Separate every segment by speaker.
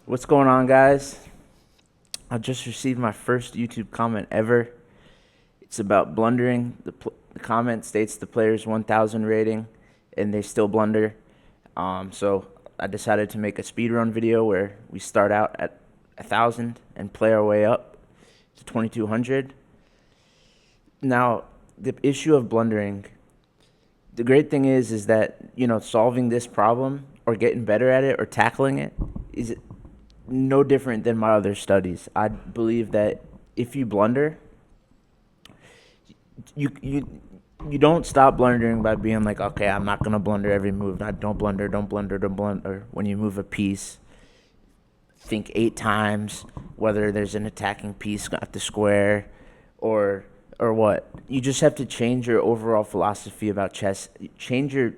Speaker 1: What's going on, guys? I just received my first YouTube comment ever. It's about blundering. The comment states the player's 1,000 rating, and they still blunder. So I decided to make a speedrun video where we start out at 1,000 and play our way up to 2,200. Now, the issue of blundering, the great thing is that, solving this problem or getting better at it or tackling it is no different than my other studies. I believe that if you blunder, you don't stop blundering by being like, okay, I'm not gonna blunder every move. Don't blunder, don't blunder, don't blunder. When you move a piece, think 8 times whether there's an attacking piece at the square or what. You just have to change your overall philosophy about chess. Change your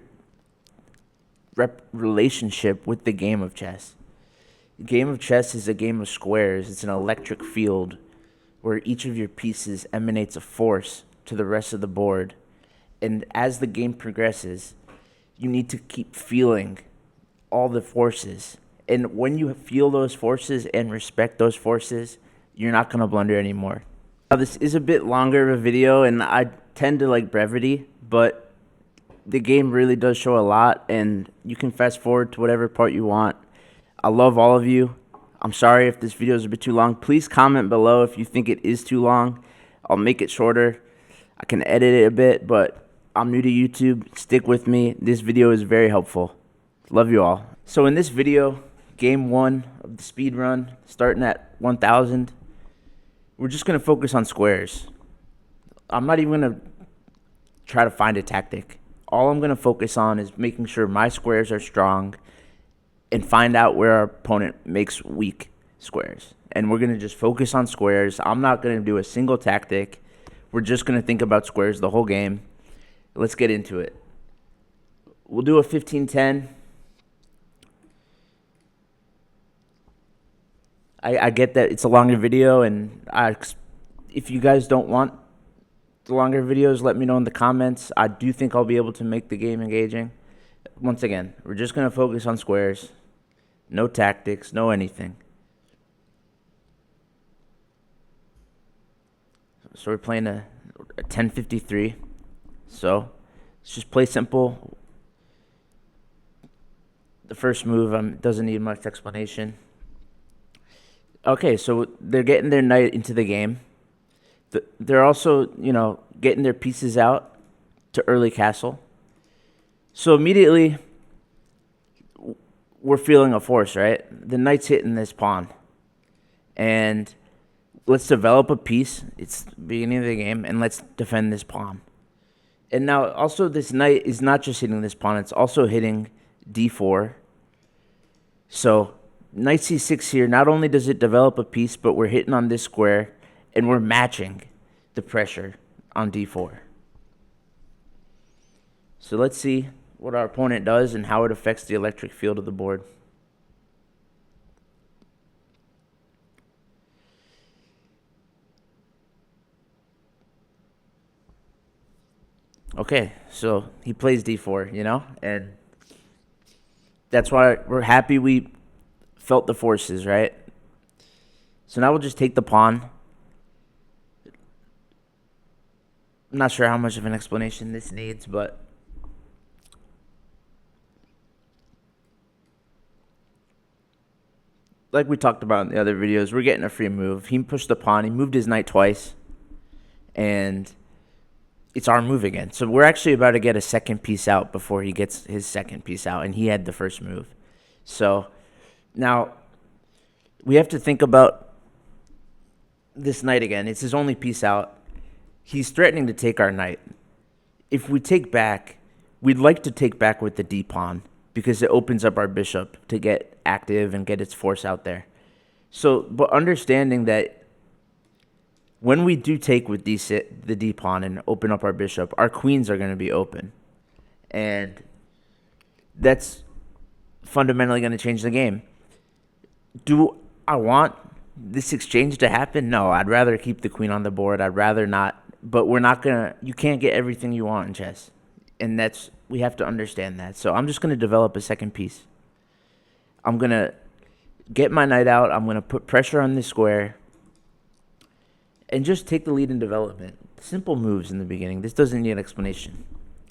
Speaker 1: relationship with the game of chess. The game of chess is a game of squares. It's an electric field where each of your pieces emanates a force to the rest of the board. And as the game progresses, you need to keep feeling all the forces. And when you feel those forces and respect those forces, you're not going to blunder anymore. Now, this is a bit longer of a video, and I tend to like brevity, but the game really does show a lot, and you can fast forward to whatever part you want. I love all of you. I'm sorry if this video is a bit too long. Please comment below if you think it is too long. I'll make it shorter. I can edit it a bit, but I'm new to YouTube. Stick with me. This video is very helpful. Love you all. So in this video, game 1 of the speed run, starting at 1,000, we're just going to focus on squares. I'm not even going to try to find a tactic. All I'm going to focus on is making sure my squares are strong and find out where our opponent makes weak squares. And we're going to just focus on squares. I'm not going to do a single tactic. We're just going to think about squares the whole game. Let's get into it. We'll do a 15-10. I get that it's a longer video, and if you guys don't want the longer videos, let me know in the comments. I do think I'll be able to make the game engaging. Once again, we're just going to focus on squares. No tactics, no anything. So we're playing a 1053. So let's just play simple. The first move doesn't need much explanation. Okay, so they're getting their knight into the game. They're also, getting their pieces out to early castle. So immediately, we're feeling a force, right? The knight's hitting this pawn. And let's develop a piece. It's the beginning of the game, and let's defend this pawn. And now, also, this knight is not just hitting this pawn, it's also hitting d4. So, knight c6 here, not only does it develop a piece, but we're hitting on this square, and we're matching the pressure on d4. So let's see what our opponent does and how it affects the electric field of the board. Okay, so he plays d4, and that's why we're happy we felt the forces, right? So now we'll just take the pawn. I'm not sure how much of an explanation this needs, but like we talked about in the other videos, we're getting a free move. He pushed the pawn. He moved his knight twice, and it's our move again. So we're actually about to get a second piece out before he gets his second piece out, and he had the first move. So now we have to think about this knight again. It's his only piece out. He's threatening to take our knight. If we take back, we'd like to take back with the d-pawn because it opens up our bishop to get active and get its force out there. So, but understanding that when we do take with the d-pawn and open up our bishop, our queens are going to be open. And that's fundamentally going to change the game. Do I want this exchange to happen? No, I'd rather keep the queen on the board. I'd rather not. But we're not going to, you can't get everything you want in chess. And we have to understand that. So I'm just going to develop a second piece. I'm going to get my knight out. I'm going to put pressure on this square and just take the lead in development. Simple moves in the beginning. This doesn't need an explanation.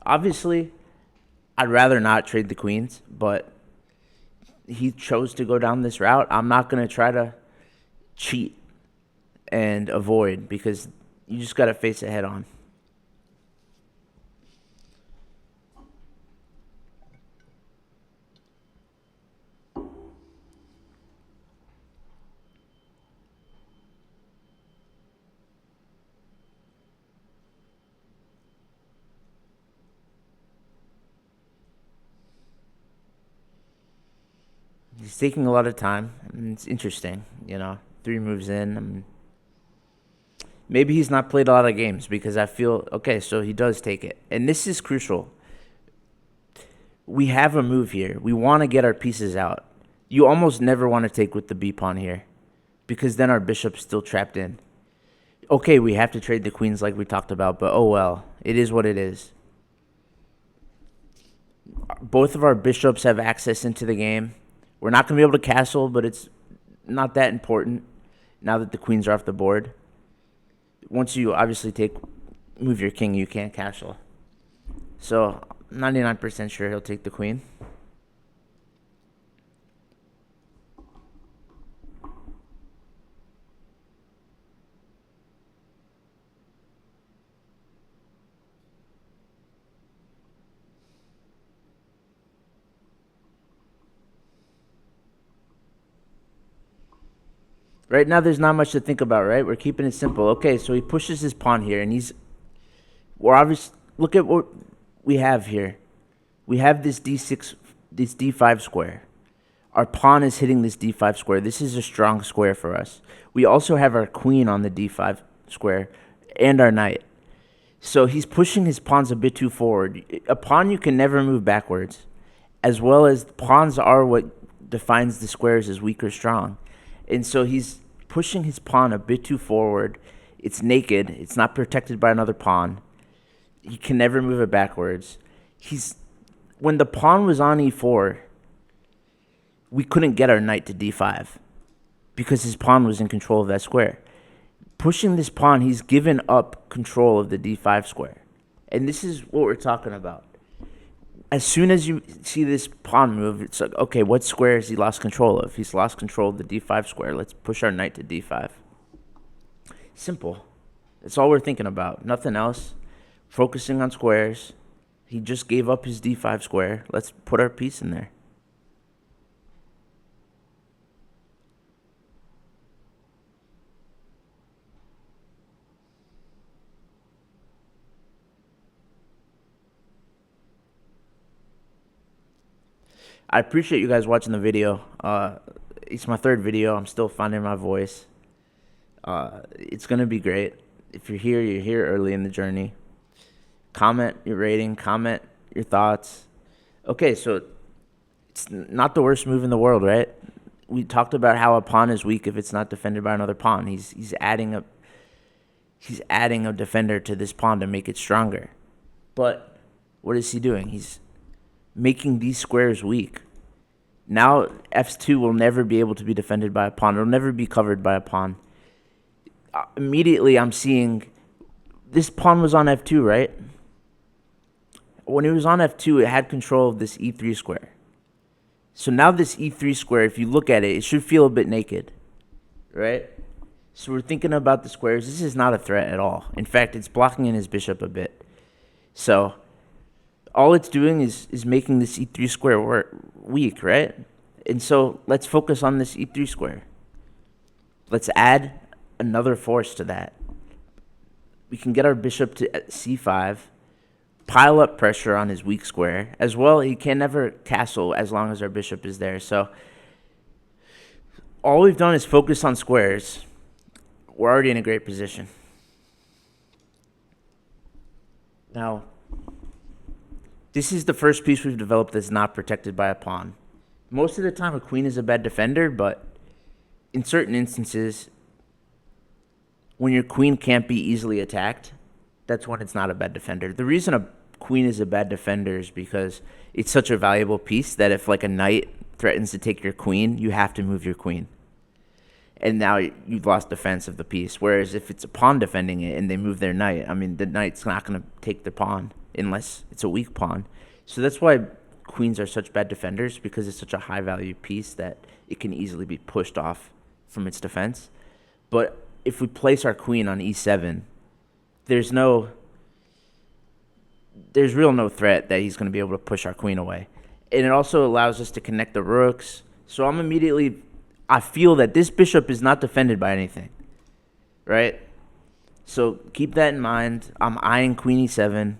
Speaker 1: Obviously, I'd rather not trade the queens, but he chose to go down this route. I'm not going to try to cheat and avoid, because you just got to face it head on. He's taking a lot of time. It's interesting, 3 moves in. Maybe he's not played a lot of games, because I feel, okay, so he does take it. And this is crucial. We have a move here. We want to get our pieces out. You almost never want to take with the B pawn here, because then our bishop's still trapped in. Okay, we have to trade the queens like we talked about, but oh well. It is what it is. Both of our bishops have access into the game. We're not going to be able to castle, but it's not that important now that the queens are off the board. Once you obviously move your king, you can't castle. So 99% sure he'll take the queen. Right now, there's not much to think about, right? We're keeping it simple. Okay, so he pushes his pawn here, and we're obviously, look at what we have here. We have this d6, this d5 square. Our pawn is hitting this d5 square. This is a strong square for us. We also have our queen on the d5 square and our knight. So he's pushing his pawns a bit too forward. A pawn you can never move backwards, as well as pawns are what defines the squares as weak or strong. And so he's pushing his pawn a bit too forward. It's naked. It's not protected by another pawn. He can never move it backwards. When the pawn was on e4, we couldn't get our knight to d5 because his pawn was in control of that square. Pushing this pawn, he's given up control of the d5 square. And this is what we're talking about. As soon as you see this pawn move, it's like, okay, what square has he lost control of? He's lost control of the d5 square. Let's push our knight to d5. Simple. That's all we're thinking about. Nothing else. Focusing on squares. He just gave up his d5 square. Let's put our piece in there. I appreciate you guys watching the video. It's my 3rd video. I'm still finding my voice. It's going to be great. If you're here early in the journey. Comment your rating. Comment your thoughts. Okay, so it's not the worst move in the world, right? We talked about how a pawn is weak if it's not defended by another pawn. He's adding a defender to this pawn to make it stronger. But what is he doing? He's making these squares weak. Now f2 will never be able to be defended by a pawn. It'll never be covered by a pawn. Immediately I'm seeing this pawn was on f2, right? When it was on f2, it had control of this e3 square. So now this e3 square, if you look at it, it should feel a bit naked, right? So we're thinking about the squares. This is not a threat at all. In fact, it's blocking in his bishop a bit. So all it's doing is making this e3 square weak, right? And so let's focus on this e3 square. Let's add another force to that. We can get our bishop to c5, pile up pressure on his weak square. As well, he can never castle as long as our bishop is there. So all we've done is focus on squares. We're already in a great position. Now, this is the first piece we've developed that's not protected by a pawn. Most of the time, a queen is a bad defender, but in certain instances, when your queen can't be easily attacked, that's when it's not a bad defender. The reason a queen is a bad defender is because it's such a valuable piece that if like a knight threatens to take your queen, you have to move your queen. And now you've lost defense of the piece. Whereas if it's a pawn defending it and they move their knight, I mean, the knight's not going to take the pawn unless it's a weak pawn. So that's why queens are such bad defenders, because it's such a high value piece that it can easily be pushed off from its defense. But if we place our queen on e7, there's real no threat that he's going to be able to push our queen away. And it also allows us to connect the rooks. So I feel that this bishop is not defended by anything, right? So keep that in mind. I'm eyeing queen e7.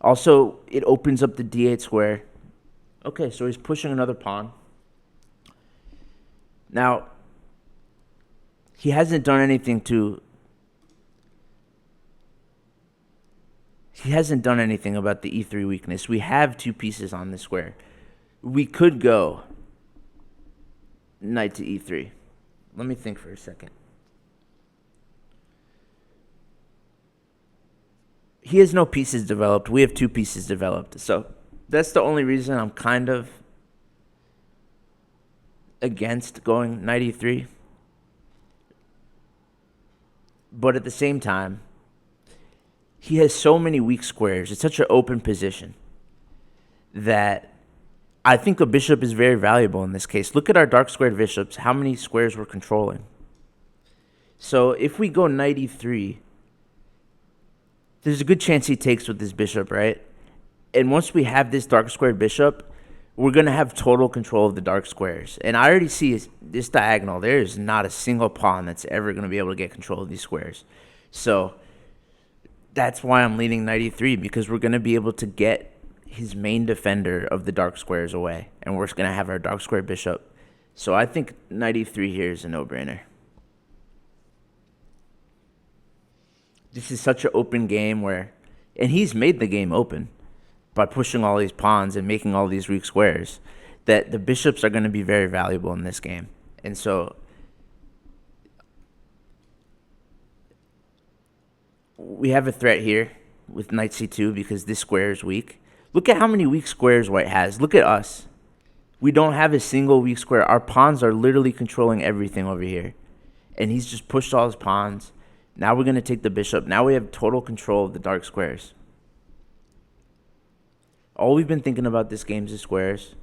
Speaker 1: Also, it opens up the d8 square. Okay, so he's pushing another pawn. Now, he hasn't done anything about the e3 weakness. We have two pieces on this square. We could go knight to e3. Let me think for a second. He has no pieces developed. We have two pieces developed. So that's the only reason I'm kind of against going knight e3. But at the same time, he has so many weak squares. It's such an open position that I think the bishop is very valuable in this case. Look at our dark squared bishops, how many squares we're controlling. So if we go knight e3, there's a good chance he takes with this bishop, right? And once we have this dark squared bishop, we're going to have total control of the dark squares. And I already see this diagonal. There is not a single pawn that's ever going to be able to get control of these squares. So that's why I'm leaning knight e3, because we're going to be able to get his main defender of the dark squares away. And we're going to have our dark square bishop. So I think knight e3 here is a no-brainer. This is such an open game and he's made the game open by pushing all these pawns and making all these weak squares, that the bishops are going to be very valuable in this game. And so we have a threat here with knight c2 because this square is weak. Look at how many weak squares white has. Look at us. We don't have a single weak square. Our pawns are literally controlling everything over here. And he's just pushed all his pawns. Now we're going to take the bishop. Now we have total control of the dark squares. All we've been thinking about this game is the squares.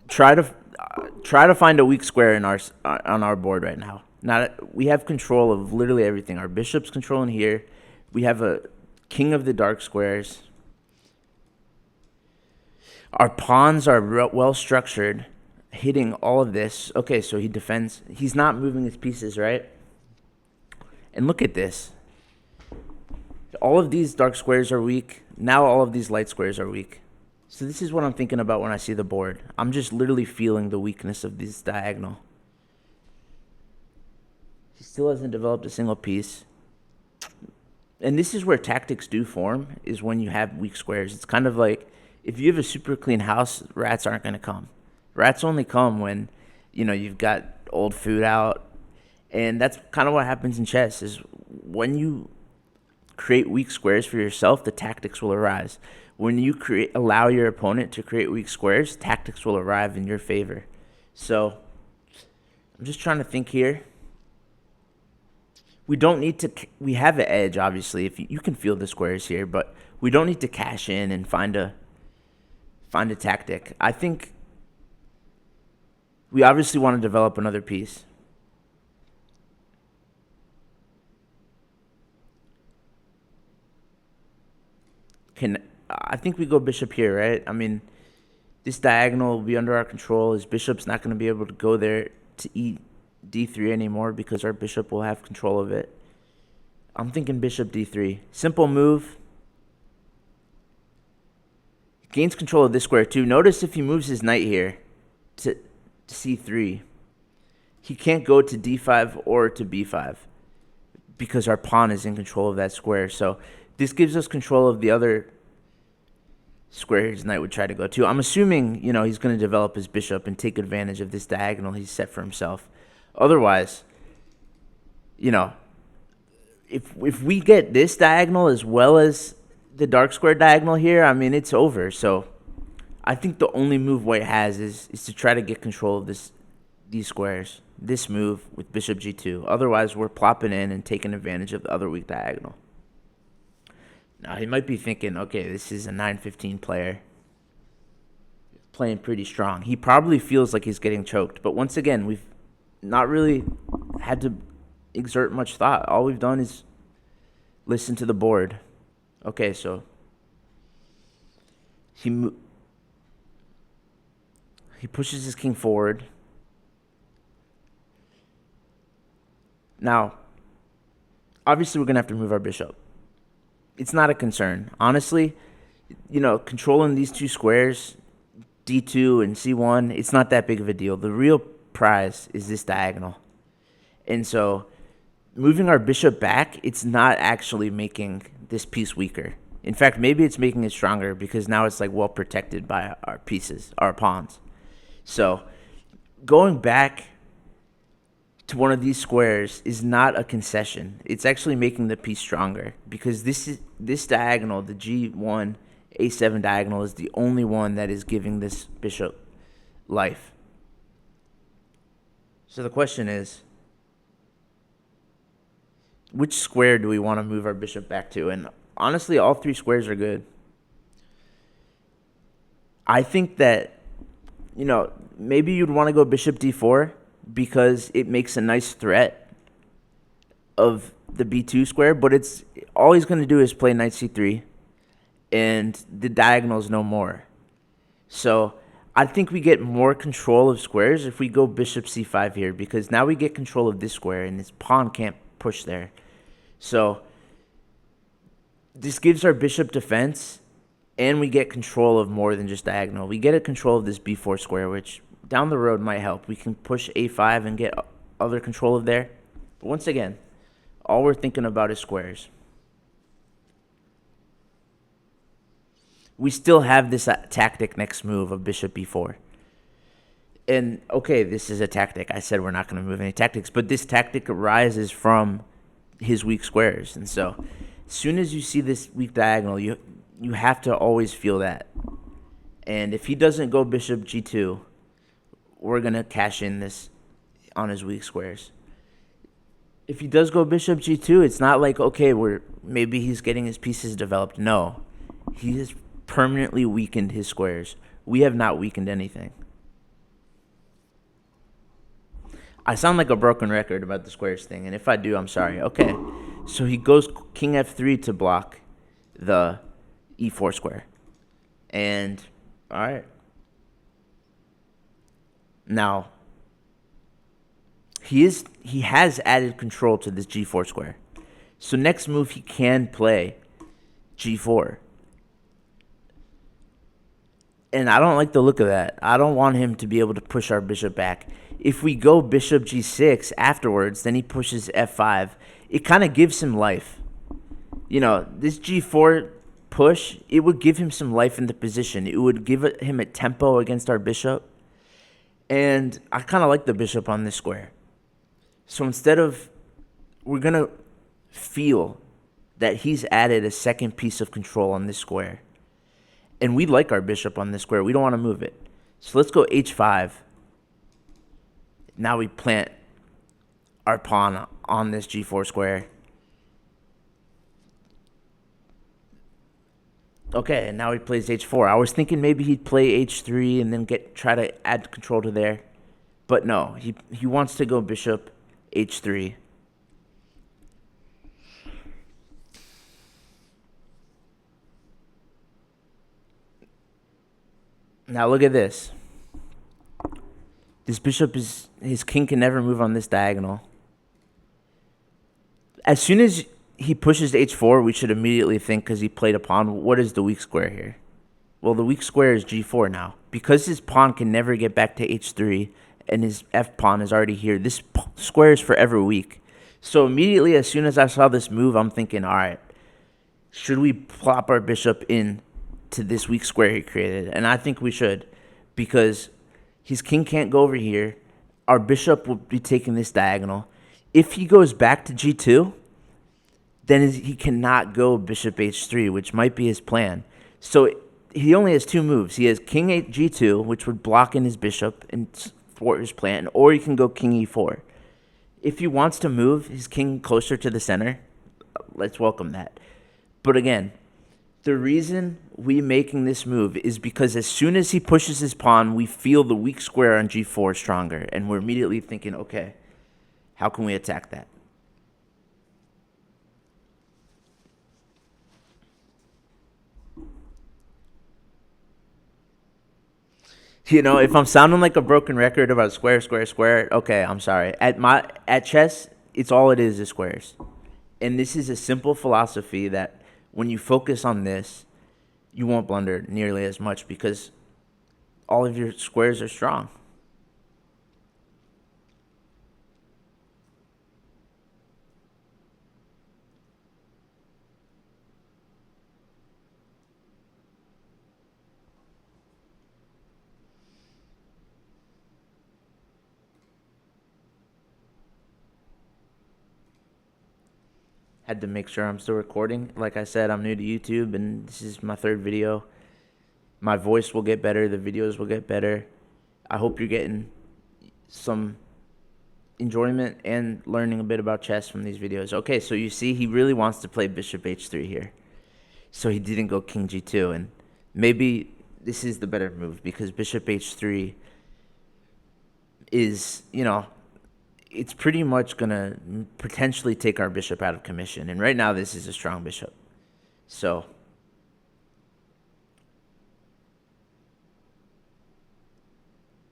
Speaker 1: Try to find a weak square on our board right now. We have control of literally everything. Our bishop's controlling here. We have a king of the dark squares. Our pawns are well structured, hitting all of this. Okay, so he defends. He's not moving his pieces, right? And look at this. All of these dark squares are weak. Now all of these light squares are weak. So this is what I'm thinking about when I see the board. I'm just literally feeling the weakness of this diagonal. He still hasn't developed a single piece. And this is where tactics do form, is when you have weak squares. It's kind of like, if you have a super clean house, rats aren't going to come. Rats only come when, you've got old food out. And that's kind of what happens in chess, is when you create weak squares for yourself, the tactics will arise. When you allow your opponent to create weak squares, tactics will arrive in your favor. So I'm just trying to think here. We don't need to. We have an edge, obviously. If you can feel the squares here, but we don't need to cash in and find a tactic. I think we obviously want to develop another piece. I think we go bishop here, right? I mean, this diagonal will be under our control. His bishop's not going to be able to go there to d3 anymore because our bishop will have control of it. I'm thinking bishop d3. Simple move. Gains control of this square too. Notice if he moves his knight here to c3, he can't go to d5 or to b5 because our pawn is in control of that square. So this gives us control of the other square his knight would try to go to. I'm assuming, he's going to develop his bishop and take advantage of this diagonal he's set for himself. Otherwise, you know, if we get this diagonal as well as the dark square diagonal here, I mean, it's over. So I think the only move white has is to try to get control of these squares. This move with bishop g2. Otherwise, we're plopping in and taking advantage of the other weak diagonal. Now, he might be thinking, okay, this is a 9-15 player playing pretty strong. He probably feels like he's getting choked. But once again, we've not really had to exert much thought. All we've done is listen to the board. Okay, so he pushes his king forward. Now, obviously, we're going to have to move our bishop. It's not a concern. Honestly, controlling these two squares, d2 and c1, it's not that big of a deal. The real prize is this diagonal. And so moving our bishop back, it's not actually making this piece weaker. In fact, maybe it's making it stronger because now it's like well protected by our pieces, our pawns. So going back to one of these squares is not a concession. It's actually making the piece stronger because this diagonal, the g1 a7 diagonal, is the only one that is giving this bishop life. So the question is, which square do we want to move our bishop back to? And honestly, all three squares are good. I think that, maybe you'd want to go bishop d4 because it makes a nice threat of the b2 square, but it's all he's going to do is play knight c3, and the diagonal is no more. So I think we get more control of squares if we go bishop c5 here, because now we get control of this square, and his pawn can't push there. So this gives our bishop defense, and we get control of more than just diagonal. We get a control of this b4 square, which down the road might help. We can push a5 and get other control of there. But once again, all we're thinking about is squares. We still have this tactic next move of bishop b4. And, okay, this is a tactic. I said we're not going to move any tactics, but this tactic arises from his weak squares. And so as soon as you see this weak diagonal, you have to always feel that. And if he doesn't go bishop g2, we're going to cash in this on his weak squares. If he does go bishop g2, it's not like, okay, maybe he's getting his pieces developed. No, he has permanently weakened his squares. We have not weakened anything. I sound like a broken record about the squares thing, and if I do, I'm sorry. Okay, so he goes king f3 to block the e4 square. And, all right. Now, he has added control to this g4 square. So next move, he can play g4. And I don't like the look of that. I don't want him to be able to push our bishop back. If we go bishop g6 afterwards, then he pushes f5. It kind of gives him life. This g4 push, it would give him some life in the position. It would give him a tempo against our bishop. And I kind of like the bishop on this square. So we're going to feel that he's added a second piece of control on this square. And we like our bishop on this square. We don't want to move it. So let's go h5. Now we plant our pawn on this g4 square. Okay, and now he plays h4. I was thinking maybe he'd play h3 and then try to add control to there. But no, he wants to go bishop h3. Now look at this. This bishop his king can never move on this diagonal. As soon as he pushes h4, we should immediately think, because he played a pawn, what is the weak square here? Well, the weak square is g4 now. Because his pawn can never get back to h3 and his f-pawn is already here, this square is forever weak. So immediately, as soon as I saw this move, I'm thinking, all right, should we plop our bishop in to this weak square he created? And I think we should, because his king can't go over here. Our bishop will be taking this diagonal. If he goes back to g2, then he cannot go bishop h3, which might be his plan. So he only has two moves. He has king g2, which would block in his bishop and thwart his plan, or he can go king e4. If he wants to move his king closer to the center, let's welcome that. But again, the reason we making this move is because as soon as he pushes his pawn, we feel the weak square on g4 stronger, and we're immediately thinking, okay, how can we attack that? You know, if I'm sounding like a broken record about square, square, square, okay, I'm sorry. At chess, it's all it is squares. And this is a simple philosophy that when you focus on this, you won't blunder nearly as much because all of your squares are strong. Had to make sure I'm still recording. Like I said, I'm new to YouTube, and this is my third video. My voice will get better. The videos will get better. I hope you're getting some enjoyment and learning a bit about chess from these videos. Okay, so you see he really wants to play bishop h3 here. So he didn't go king g2, and maybe this is the better move because bishop h3 is, you know, it's pretty much going to potentially take our bishop out of commission. And right now, this is a strong bishop. So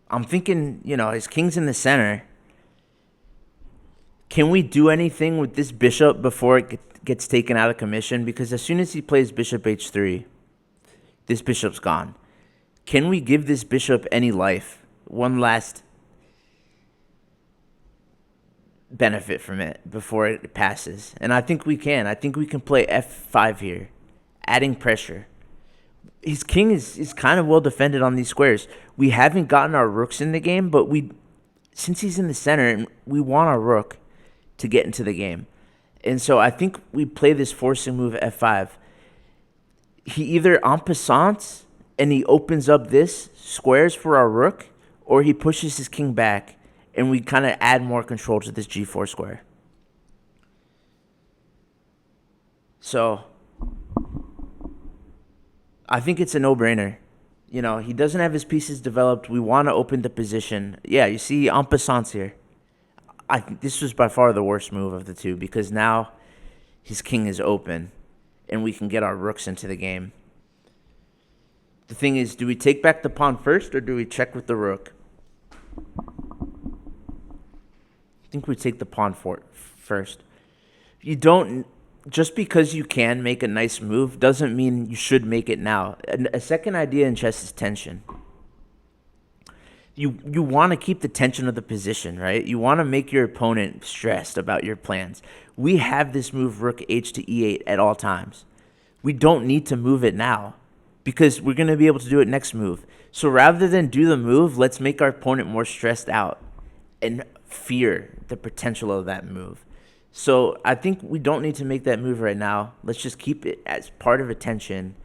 Speaker 1: I'm thinking, you know, his king's in the center. Can we do anything with this bishop before it gets taken out of commission? Because as soon as he plays bishop h3, this bishop's gone. Can we give this bishop any life? One last benefit from it before it passes. And I think we can. I think we can play f5 here, adding pressure. His king is kind of well defended on these squares. We haven't gotten our rooks in the game, but since he's in the center, we want our rook to get into the game. And so I think we play this forcing move f5. He either en passant and he opens up this squares for our rook, or he pushes his king back and we kind of add more control to this g4 square. So I think it's a no-brainer. You know, he doesn't have his pieces developed. We want to open the position. Yeah, you see en passant here. I think this was by far the worst move of the two because now his king is open and we can get our rooks into the game. The thing is, do we take back the pawn first or do we check with the rook? I think we take the pawn first. You don't, just because you can make a nice move doesn't mean you should make it now. A second idea in chess is tension. You want to keep the tension of the position, right? You want to make your opponent stressed about your plans. We have this move rook h to e8 at all times. We don't need to move it now because we're going to be able to do it next move. So rather than do the move, let's make our opponent more stressed out and fear the potential of that move. So I think we don't need to make that move right now. Let's just keep it as part of a tension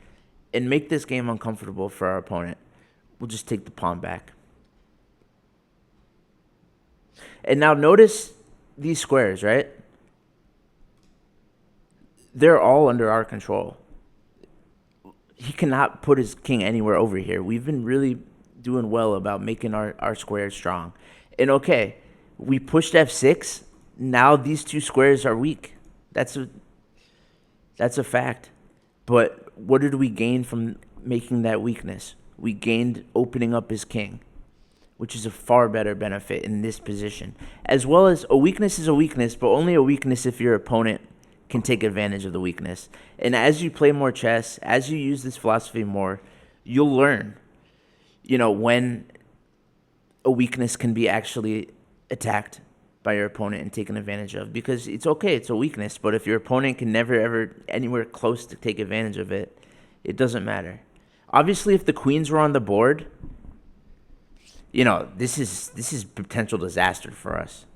Speaker 1: and make this game uncomfortable for our opponent. We'll just take the pawn back. And now notice these squares, right? They're all under our control. He cannot put his king anywhere over here. We've been really doing well about making our squares strong. And okay, we pushed f6. Now these two squares are weak. That's a fact. But what did we gain from making that weakness? We gained opening up his king, which is a far better benefit in this position. As well as a weakness is a weakness, but only a weakness if your opponent can take advantage of the weakness. And as you play more chess, as you use this philosophy more, you'll learn, you know, when a weakness can be actually attacked by your opponent and taken advantage of. Because it's okay, it's a weakness, but if your opponent can never ever anywhere close to take advantage of it, it doesn't matter. Obviously, if the queens were on the board, you know, this is potential disaster for us.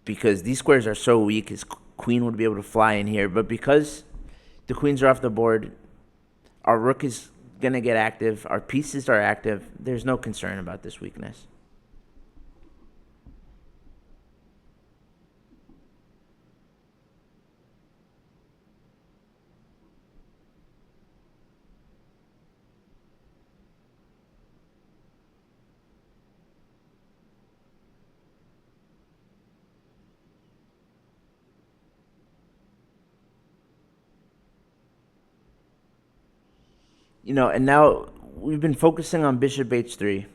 Speaker 1: because these squares are so weak. His queen would be able to fly in here, but because the queens are off the board, our rook is going to get active. Our pieces are active. There's no concern about this weakness. And now we've been focusing on bishop h3.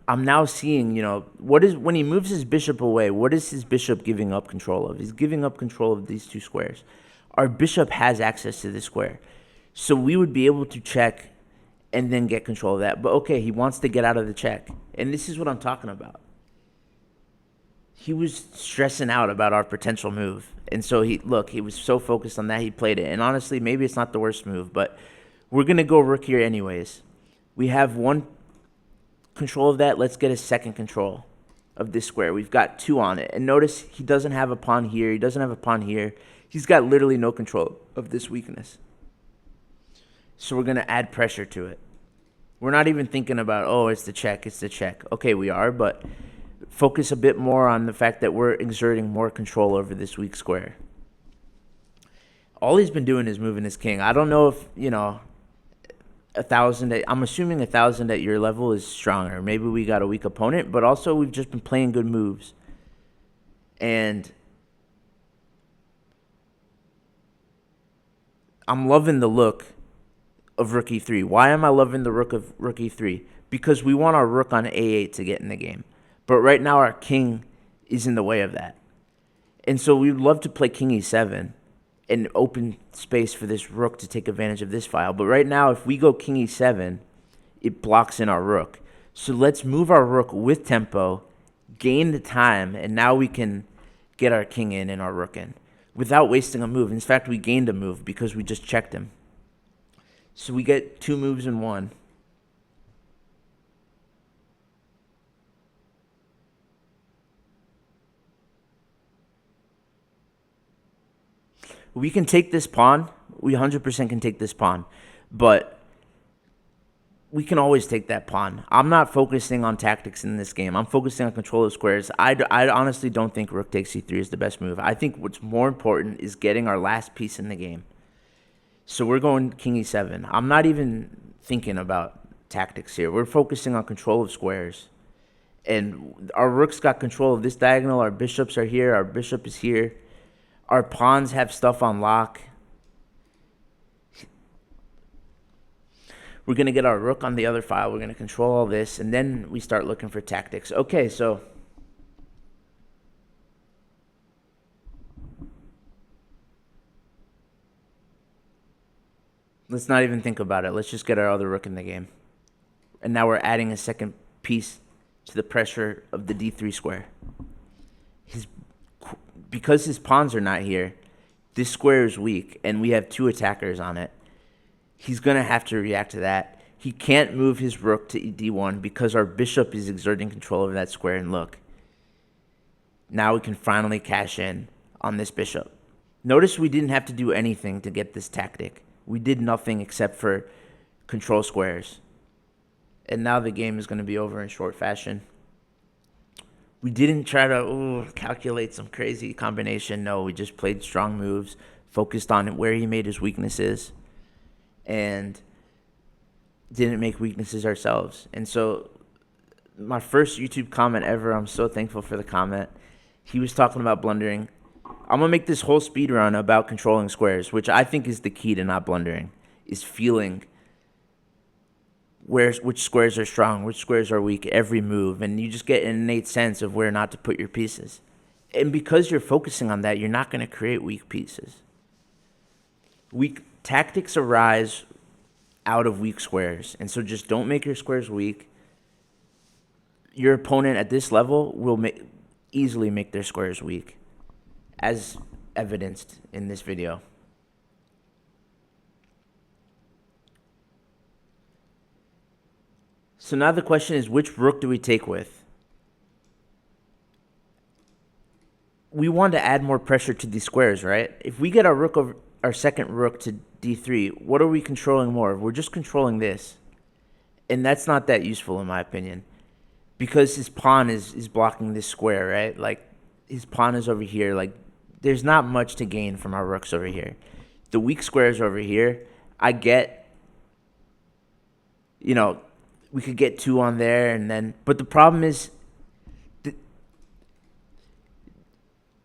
Speaker 1: I'm now seeing, what is when he moves his bishop away, what is his bishop giving up control of? He's giving up control of these two squares. Our bishop has access to this square. So we would be able to check and then get control of that. But okay, he wants to get out of the check. And this is what I'm talking about. He was stressing out about our potential move. And so he was so focused on that, he played it. And honestly, maybe it's not the worst move, but we're going to go rook here anyways. We have one control of that. Let's get a second control of this square. We've got two on it. And notice he doesn't have a pawn here. He doesn't have a pawn here. He's got literally no control of this weakness. So we're going to add pressure to it. We're not even thinking about, oh, it's the check, it's the check. Okay, we are, but focus a bit more on the fact that we're exerting more control over this weak square. All he's been doing is moving his king. I don't know if, 1,000. I'm assuming 1,000 at your level is stronger. Maybe we got a weak opponent, but also we've just been playing good moves. And I'm loving the look of rook e3. Why am I loving the rook of rook e3? Because we want our rook on a8 to get in the game. But right now our king is in the way of that. And so we would love to play king e7 and open space for this rook to take advantage of this file. But right now, if we go king e7, it blocks in our rook. So let's move our rook with tempo, gain the time, and now we can get our king in and our rook in without wasting a move. In fact, we gained a move because we just checked him. So we get two moves in one. We can take this pawn. We 100% can take this pawn. But we can always take that pawn. I'm not focusing on tactics in this game. I'm focusing on control of squares. I honestly don't think rook takes c3 is the best move. I think what's more important is getting our last piece in the game. So we're going king e7. I'm not even thinking about tactics here. We're focusing on control of squares. And our rook's got control of this diagonal. Our bishops are here. Our bishop is here. Our pawns have stuff on lock. We're going to get our rook on the other file. We're going to control all this. And then we start looking for tactics. Okay, so let's not even think about it. Let's just get our other rook in the game. And now we're adding a second piece to the pressure of the d3 square. Because his pawns are not here, this square is weak, and we have two attackers on it. He's going to have to react to that. He can't move his rook to d1 because our bishop is exerting control over that square. And look, now we can finally cash in on this bishop. Notice we didn't have to do anything to get this tactic. We did nothing except for control squares. And now the game is going to be over in short fashion. We didn't try to calculate some crazy combination. No, we just played strong moves, focused on where he made his weaknesses, and didn't make weaknesses ourselves. And so my first YouTube comment ever, I'm so thankful for the comment. He was talking about blundering. I'm going to make this whole speed run about controlling squares, which I think is the key to not blundering, is feeling which squares are strong, which squares are weak, every move, and you just get an innate sense of where not to put your pieces. And because you're focusing on that, you're not going to create weak pieces. Weak tactics arise out of weak squares, and so just don't make your squares weak. Your opponent at this level will easily make their squares weak, as evidenced in this video. So now the question is, which rook do we take with? we want to add more pressure to these squares, right? If we get our second rook to d3, what are we controlling more? We're just controlling this. And that's not that useful in my opinion. Because his pawn is blocking this square, right? Like, his pawn is over here. Like, there's not much to gain from our rooks over here. The weak squares over here, I get, we could get 2 on there, but the problem is,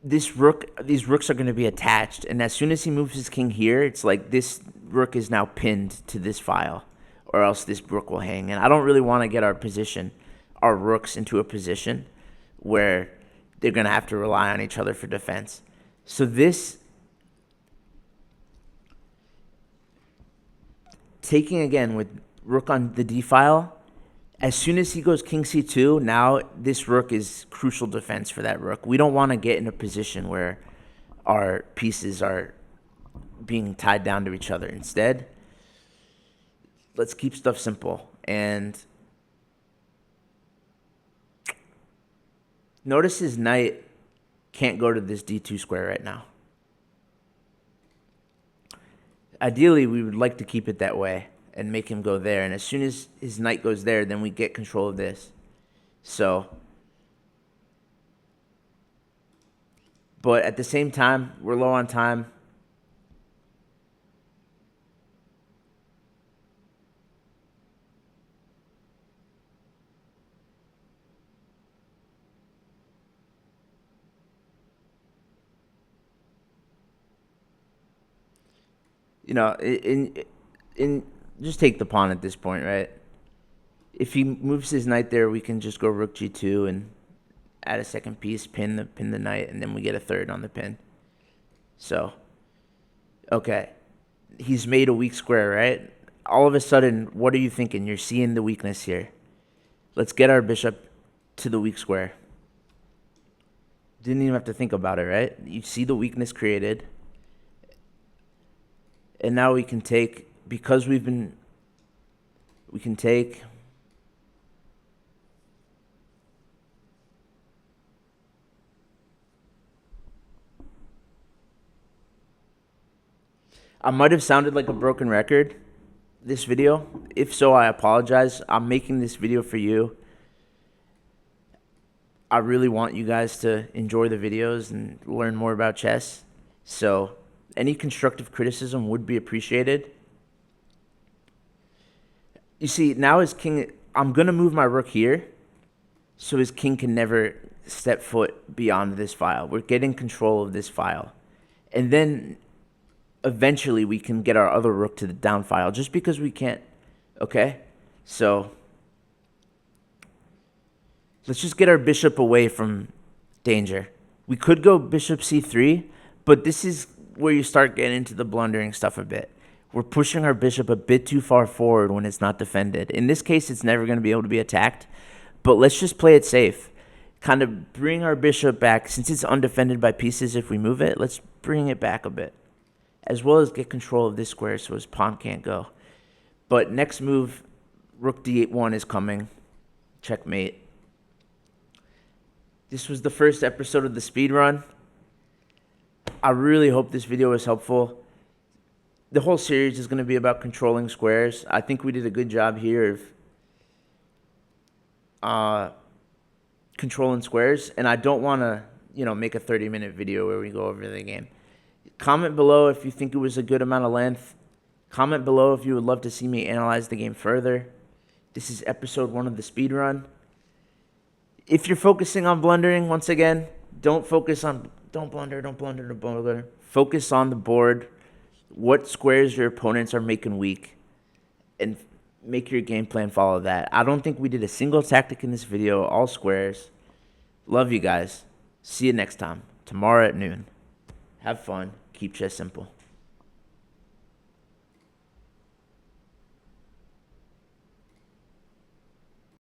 Speaker 1: these rooks are going to be attached, and as soon as he moves his king here, it's like this rook is now pinned to this file, or else this rook will hang. And I don't really want to get our rooks into a position where they're going to have to rely on each other for defense. So this, taking again with rook on the d file, as soon as he goes king c2, now this rook is crucial defense for that rook. We don't want to get in a position where our pieces are being tied down to each other. Instead, let's keep stuff simple. And notice his knight can't go to this d2 square right now. Ideally, we would like to keep it that way and make him go there. And as soon as his knight goes there, then we get control of this. So, but at the same time, we're low on time. In just take the pawn at this point, right? If he moves his knight there, we can just go rook g2 and add a second piece, pin the knight, and then we get a third on the pin. So, okay. He's made a weak square, right? All of a sudden, what are you thinking? You're seeing the weakness here. Let's get our bishop to the weak square. Didn't even have to think about it, right? You see the weakness created. And now we can take, because we can take, I might have sounded like a broken record this video. If so, I apologize. I'm making this video for you. I really want you guys to enjoy the videos and learn more about chess. So any constructive criticism would be appreciated. You see, now his king, I'm going to move my rook here so his king can never step foot beyond this file. We're getting control of this file. And then eventually we can get our other rook to the down file just because we can't. Okay? So let's just get our bishop away from danger. We could go bishop c3, but this is where you start getting into the blundering stuff a bit. We're pushing our bishop a bit too far forward when it's not defended. In this case, it's never going to be able to be attacked, but let's just play it safe. Kind of bring our bishop back. Since it's undefended by pieces, if we move it, let's bring it back a bit, as well as get control of this square so his pawn can't go. But next move, rook d8-1 is coming. Checkmate. This was the first episode of the speedrun. I really hope this video was helpful. The whole series is going to be about controlling squares. I think we did a good job here of controlling squares, and I don't want to, make a 30-minute video where we go over the game. Comment below if you think it was a good amount of length. Comment below if you would love to see me analyze the game further. This is episode 1 of the speedrun. If you're focusing on blundering, once again, don't blunder. Focus on the board, what squares your opponents are making weak, and make your game plan follow that. I don't think we did a single tactic in this video, all squares. Love you guys. See you next time, tomorrow at noon. Have fun. Keep chess simple.